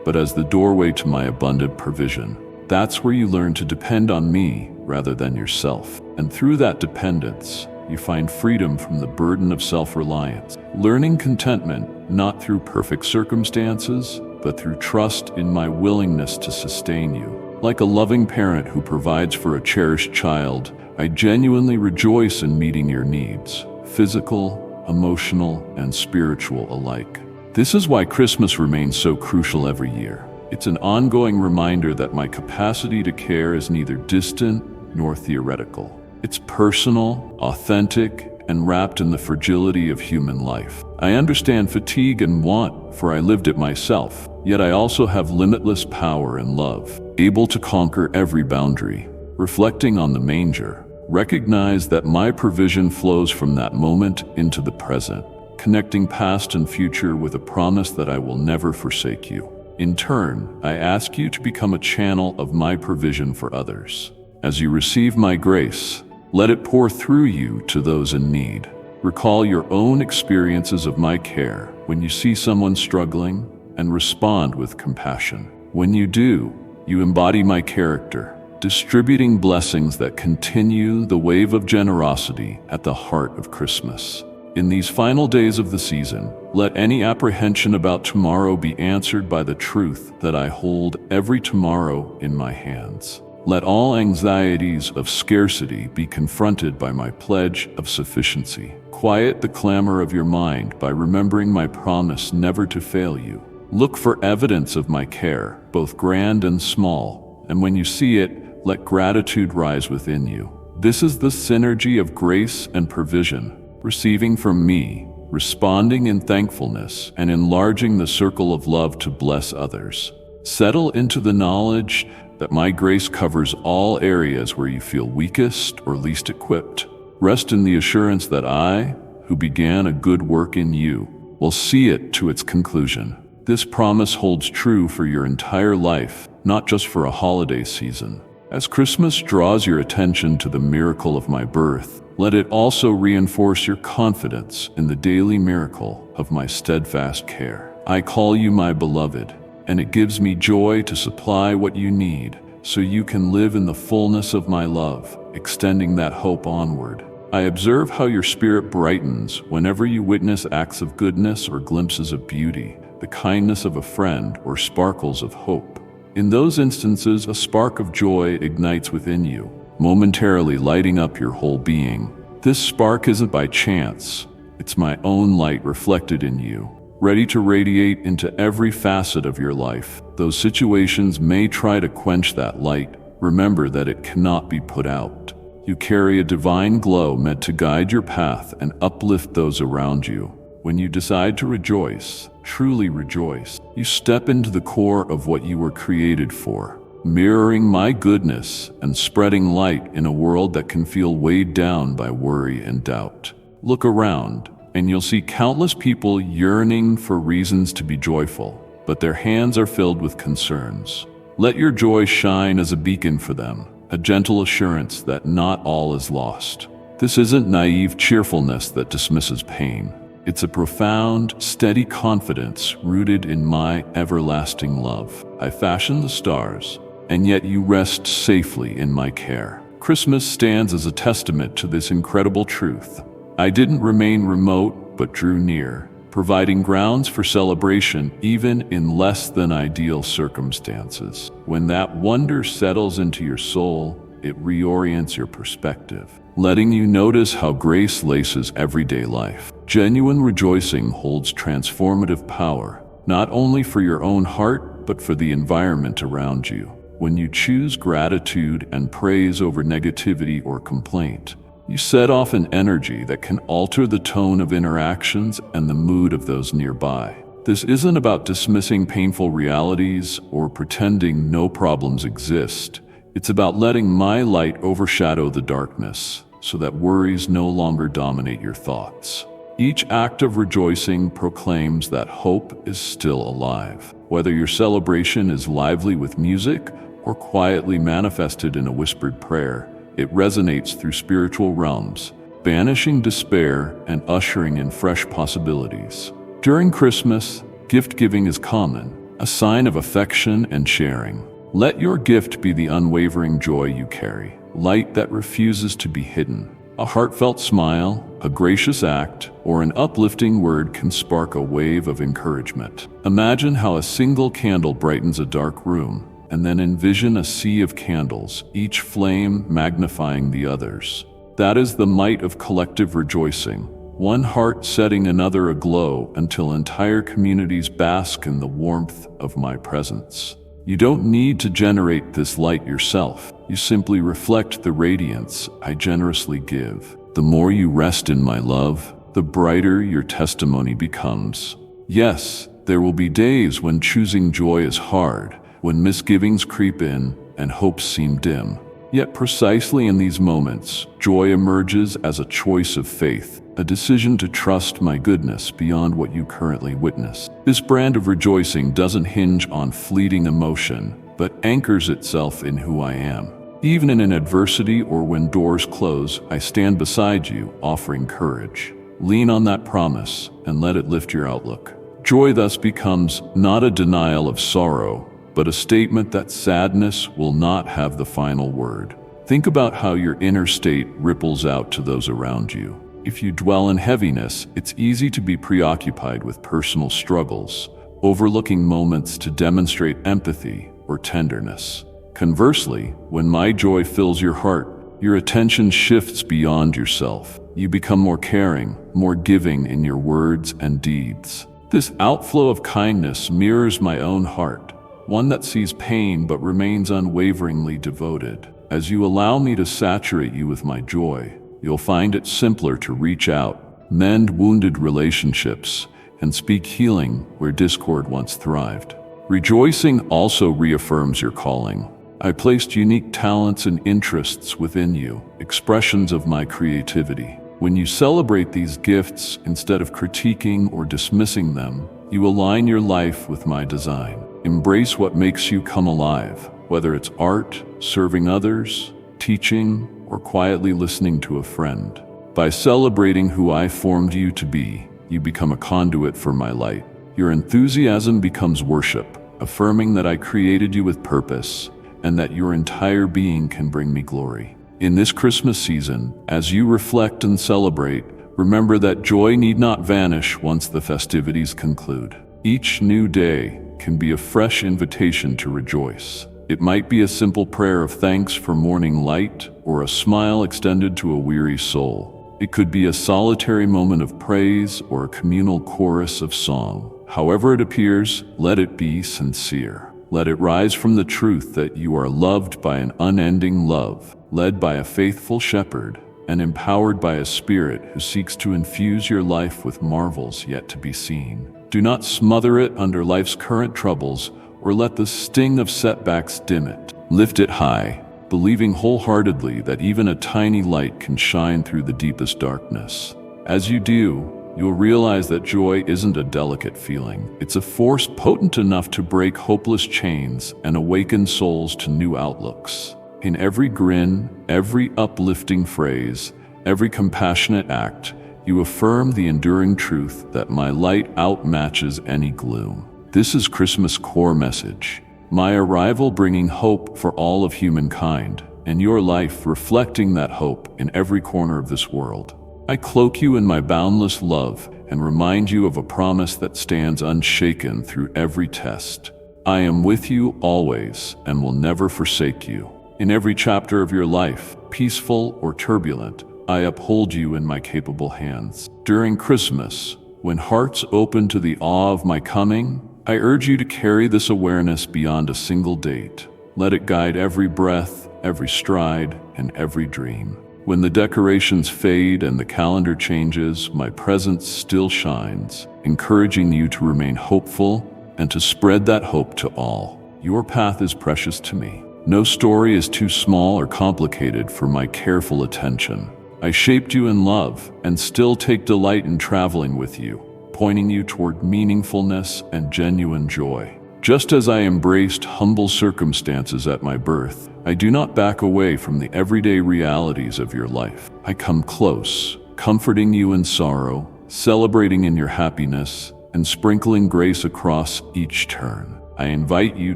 Speaker 1: but as the doorway to my abundant provision. That's where you learn to depend on me rather than yourself. And through that dependence, you find freedom from the burden of self-reliance. Learning contentment, not through perfect circumstances, but through trust in my willingness to sustain you. Like a loving parent who provides for a cherished child, I genuinely rejoice in meeting your needs, physical, emotional, and spiritual alike. This is why Christmas remains so crucial every year. It's an ongoing reminder that my capacity to care is neither distant nor theoretical. It's personal, authentic, and wrapped in the fragility of human life. I understand fatigue and want, for I lived it myself, yet I also have limitless power and love, able to conquer every boundary. Reflecting on the manger, recognize that my provision flows from that moment into the present, connecting past and future with a promise that I will never forsake you. In turn, I ask you to become a channel of my provision for others. As you receive my grace, let it pour through you to those in need. Recall your own experiences of my care when you see someone struggling, and respond with compassion. When you do, you embody my character, distributing blessings that continue the wave of generosity at the heart of Christmas. In these final days of the season, let any apprehension about tomorrow be answered by the truth that I hold every tomorrow in my hands. Let all anxieties of scarcity be confronted by my pledge of sufficiency. Quiet the clamor of your mind by remembering my promise never to fail you. Look for evidence of my care, both grand and small, and when you see it, let gratitude rise within you. This is the synergy of grace and provision, receiving from me, responding in thankfulness, and enlarging the circle of love to bless others. Settle into the knowledge that my grace covers all areas where you feel weakest or least equipped. Rest in the assurance that I, who began a good work in you, will see it to its conclusion. This promise holds true for your entire life, not just for a holiday season. As Christmas draws your attention to the miracle of my birth, let it also reinforce your confidence in the daily miracle of my steadfast care. I call you my beloved, and it gives me joy to supply what you need so you can live in the fullness of my love, extending that hope onward. I observe how your spirit brightens whenever you witness acts of goodness or glimpses of beauty, the kindness of a friend or sparkles of hope. In those instances, a spark of joy ignites within you, momentarily lighting up your whole being. This spark isn't by chance, it's my own light reflected in you, ready to radiate into every facet of your life. Those situations may try to quench that light. Remember that it cannot be put out. You carry a divine glow meant to guide your path and uplift those around you. When you decide to rejoice, truly rejoice, you step into the core of what you were created for, mirroring my goodness and spreading light in a world that can feel weighed down by worry and doubt. Look around, and you'll see countless people yearning for reasons to be joyful, but their hands are filled with concerns. Let your joy shine as a beacon for them, a gentle assurance that not all is lost. This isn't naive cheerfulness that dismisses pain. It's a profound, steady confidence rooted in my everlasting love. I fashioned the stars, and yet you rest safely in my care. Christmas stands as a testament to this incredible truth. I didn't remain remote, but drew near, providing grounds for celebration even in less than ideal circumstances. When that wonder settles into your soul, it reorients your perspective, letting you notice how grace laces everyday life. Genuine rejoicing holds transformative power, not only for your own heart, but for the environment around you. When you choose gratitude and praise over negativity or complaint, you set off an energy that can alter the tone of interactions and the mood of those nearby. This isn't about dismissing painful realities or pretending no problems exist. It's about letting my light overshadow the darkness so that worries no longer dominate your thoughts. Each act of rejoicing proclaims that hope is still alive, Whether your celebration is lively with music or quietly manifested in a whispered prayer, it resonates through spiritual realms, banishing despair and ushering in fresh possibilities. During Christmas, gift-giving is common, a sign of affection and sharing. Let your gift be the unwavering joy you carry, light that refuses to be hidden. A heartfelt smile, a gracious act, or an uplifting word can spark a wave of encouragement. Imagine how a single candle brightens a dark room, and then envision a sea of candles, each flame magnifying the others. That is the might of collective rejoicing, one heart setting another aglow until entire communities bask in the warmth of my presence. You don't need to generate this light yourself. You simply reflect the radiance I generously give. The more you rest in my love, the brighter your testimony becomes. Yes, there will be days when choosing joy is hard, when misgivings creep in and hopes seem dim. Yet precisely in these moments, joy emerges as a choice of faith, a decision to trust my goodness beyond what you currently witness. This brand of rejoicing doesn't hinge on fleeting emotion, but anchors itself in who I am. Even in an adversity or when doors close, I stand beside you, offering courage. Lean on that promise and let it lift your outlook. Joy thus becomes not a denial of sorrow, but a statement that sadness will not have the final word. Think about how your inner state ripples out to those around you. If you dwell in heaviness, it's easy to be preoccupied with personal struggles, overlooking moments to demonstrate empathy or tenderness. Conversely, when my joy fills your heart, your attention shifts beyond yourself. You become more caring, more giving in your words and deeds. This outflow of kindness mirrors my own heart, one that sees pain but remains unwaveringly devoted. As you allow me to saturate you with my joy, you'll find it simpler to reach out, mend wounded relationships, and speak healing where discord once thrived. Rejoicing also reaffirms your calling. I placed unique talents and interests within you, expressions of my creativity. When you celebrate these gifts instead of critiquing or dismissing them, you align your life with my design. Embrace what makes you come alive, whether it's art, serving others, teaching, or quietly listening to a friend. By celebrating who I formed you to be, you become a conduit for my light. Your enthusiasm becomes worship, affirming that I created you with purpose and that your entire being can bring me glory. In this Christmas season, as you reflect and celebrate, remember that joy need not vanish once the festivities conclude. Each new day can be a fresh invitation to rejoice. It might be a simple prayer of thanks for morning light or a smile extended to a weary soul. It could be a solitary moment of praise or a communal chorus of song. However it appears, let it be sincere. Let it rise from the truth that you are loved by an unending love, led by a faithful shepherd, and empowered by a spirit who seeks to infuse your life with marvels yet to be seen. Do not smother it under life's current troubles or let the sting of setbacks dim it. Lift it high, believing wholeheartedly that even a tiny light can shine through the deepest darkness. As you do, you'll realize that joy isn't a delicate feeling. It's a force potent enough to break hopeless chains and awaken souls to new outlooks. In every grin, every uplifting phrase, every compassionate act, you affirm the enduring truth that my light outmatches any gloom. This is Christmas' core message. My arrival bringing hope for all of humankind, and your life reflecting that hope in every corner of this world. I cloak you in my boundless love and remind you of a promise that stands unshaken through every test. I am with you always and will never forsake you. In every chapter of your life, peaceful or turbulent, I uphold you in my capable hands. During Christmas, when hearts open to the awe of my coming, I urge you to carry this awareness beyond a single date. Let it guide every breath, every stride, and every dream. When the decorations fade and the calendar changes, my presence still shines, encouraging you to remain hopeful and to spread that hope to all. Your path is precious to me. No story is too small or complicated for my careful attention. I shaped you in love and still take delight in traveling with you, pointing you toward meaningfulness and genuine joy. Just as I embraced humble circumstances at my birth, I do not back away from the everyday realities of your life. I come close, comforting you in sorrow, celebrating in your happiness, and sprinkling grace across each turn. I invite you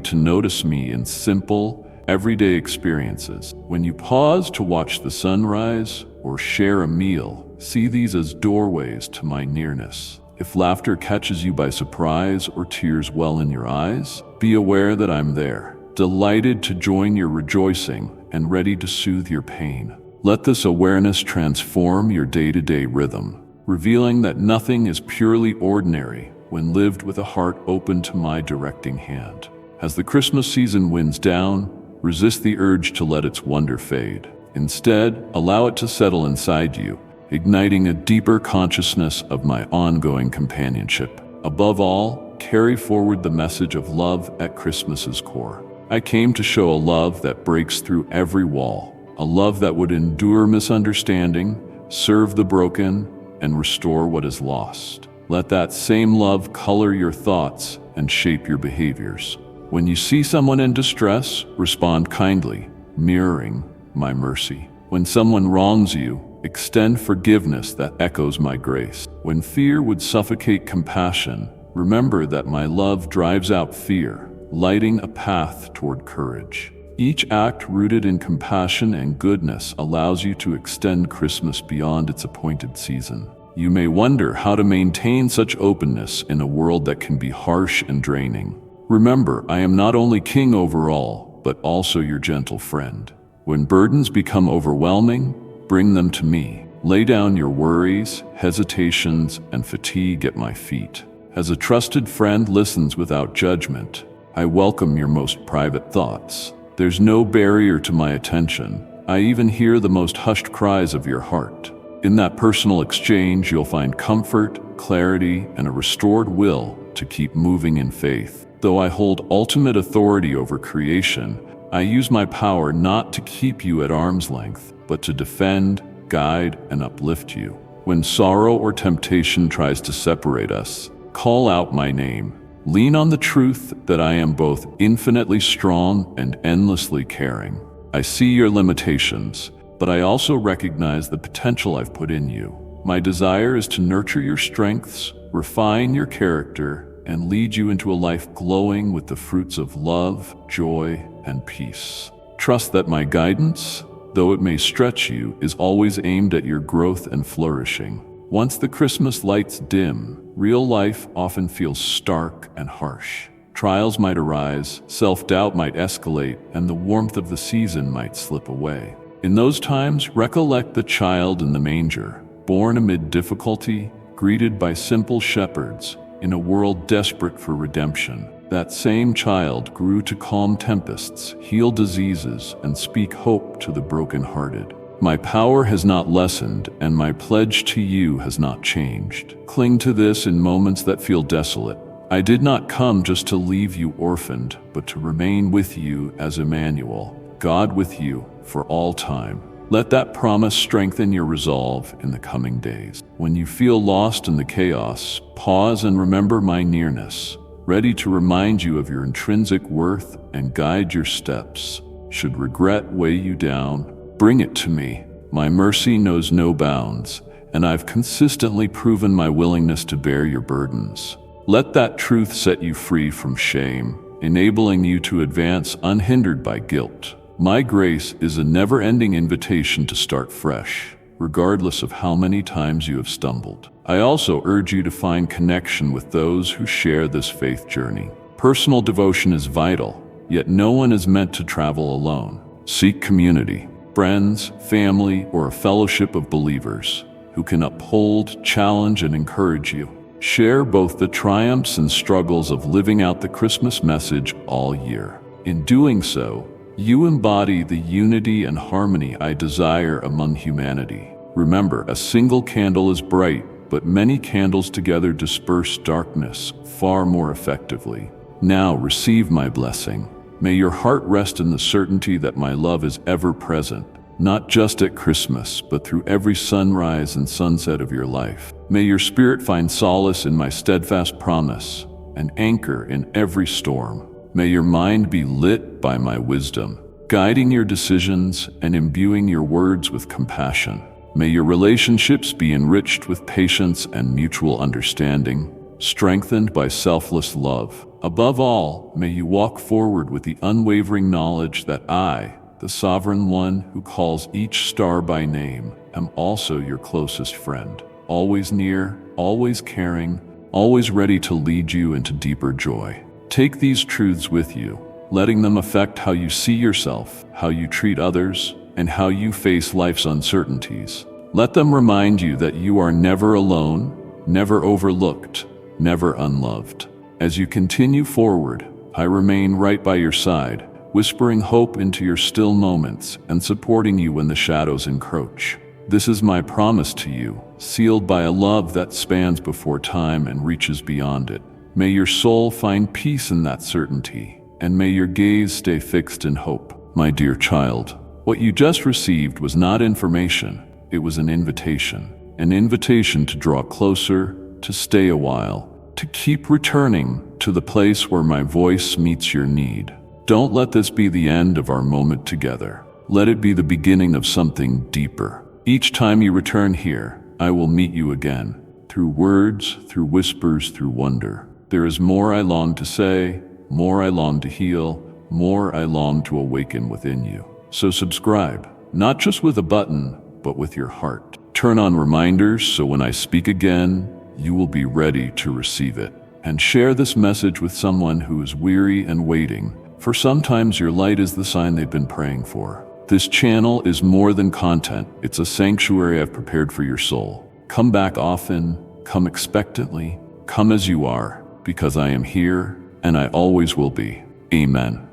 Speaker 1: to notice me in simple, everyday experiences. When you pause to watch the sunrise or share a meal, see these as doorways to my nearness. If laughter catches you by surprise or tears well in your eyes, be aware that I'm there, delighted to join your rejoicing and ready to soothe your pain. Let this awareness transform your day-to-day rhythm, revealing that nothing is purely ordinary when lived with a heart open to my directing hand. As the Christmas season winds down, resist the urge to let its wonder fade. Instead, allow it to settle inside you, igniting a deeper consciousness of my ongoing companionship. Above all, carry forward the message of love at Christmas's core. I came to show a love that breaks through every wall, a love that would endure misunderstanding, serve the broken, and restore what is lost. Let that same love color your thoughts and shape your behaviors. When you see someone in distress, respond kindly, mirroring my mercy. When someone wrongs you, extend forgiveness that echoes my grace. When fear would suffocate compassion, remember that my love drives out fear, lighting a path toward courage. Each act rooted in compassion and goodness allows you to extend Christmas beyond its appointed season. You may wonder how to maintain such openness in a world that can be harsh and draining. Remember, I am not only king over all, but also your gentle friend. When burdens become overwhelming, bring them to me. Lay down your worries, hesitations, and fatigue at my feet. As a trusted friend listens without judgment, I welcome your most private thoughts. There's no barrier to my attention. I even hear the most hushed cries of your heart. In that personal exchange, you'll find comfort, clarity, and a restored will to keep moving in faith. Though I hold ultimate authority over creation, I use my power not to keep you at arm's length, but to defend, guide, and uplift you. When sorrow or temptation tries to separate us, call out my name. Lean on the truth that I am both infinitely strong and endlessly caring. I see your limitations, but I also recognize the potential I've put in you. My desire is to nurture your strengths, refine your character, and lead you into a life glowing with the fruits of love, joy, and peace. Trust that my guidance, though it may stretch you, is always aimed at your growth and flourishing. Once the Christmas lights dim, real life often feels stark and harsh. Trials might arise, self-doubt might escalate, and the warmth of the season might slip away. In those times, recollect the child in the manger, born amid difficulty, greeted by simple shepherds, in a world desperate for redemption. That same child grew to calm tempests, heal diseases, and speak hope to the brokenhearted. My power has not lessened, and my pledge to you has not changed. Cling to this in moments that feel desolate. I did not come just to leave you orphaned, but to remain with you as Emmanuel, God with you for all time. Let that promise strengthen your resolve in the coming days. When you feel lost in the chaos, pause and remember my nearness, ready to remind you of your intrinsic worth and guide your steps. Should regret weigh you down, bring it to me. My mercy knows no bounds, and I've consistently proven my willingness to bear your burdens. Let that truth set you free from shame, enabling you to advance unhindered by guilt. My grace is a never-ending invitation to start fresh, regardless of how many times you have stumbled. I also urge you to find connection with those who share this faith journey. Personal devotion is vital, yet no one is meant to travel alone. Seek community, friends, family, or a fellowship of believers who can uphold, challenge, and encourage you. Share both the triumphs and struggles of living out the Christmas message all year. In doing so, you embody the unity and harmony I desire among humanity. Remember, a single candle is bright, but many candles together disperse darkness far more effectively. Now receive my blessing. May your heart rest in the certainty that my love is ever present, not just at Christmas, but through every sunrise and sunset of your life. May your spirit find solace in my steadfast promise, an anchor in every storm. May your mind be lit by my wisdom, guiding your decisions and imbuing your words with compassion. May your relationships be enriched with patience and mutual understanding, strengthened by selfless love. Above all, may you walk forward with the unwavering knowledge that I, the Sovereign One who calls each star by name, am also your closest friend, always near, always caring, always ready to lead you into deeper joy. Take these truths with you, letting them affect how you see yourself, how you treat others, and how you face life's uncertainties. Let them remind you that you are never alone, never overlooked, never unloved. As you continue forward, I remain right by your side, whispering hope into your still moments and supporting you when the shadows encroach. This is my promise to you, sealed by a love that spans before time and reaches beyond it. May your soul find peace in that certainty, and may your gaze stay fixed in hope. My dear child, what you just received was not information, it was an invitation to draw closer, to stay a while, to keep returning to the place where my voice meets your need. Don't let this be the end of our moment together. Let it be the beginning of something deeper. Each time you return here, I will meet you again, through words, through whispers, through wonder. There is more I long to say, more I long to heal, more I long to awaken within you. So subscribe, not just with a button, but with your heart. Turn on reminders so when I speak again, you will be ready to receive it. And share this message with someone who is weary and waiting, for sometimes your light is the sign they've been praying for. This channel is more than content. It's a sanctuary I've prepared for your soul. Come back often, come expectantly, come as you are, because I am here and I always will be. Amen.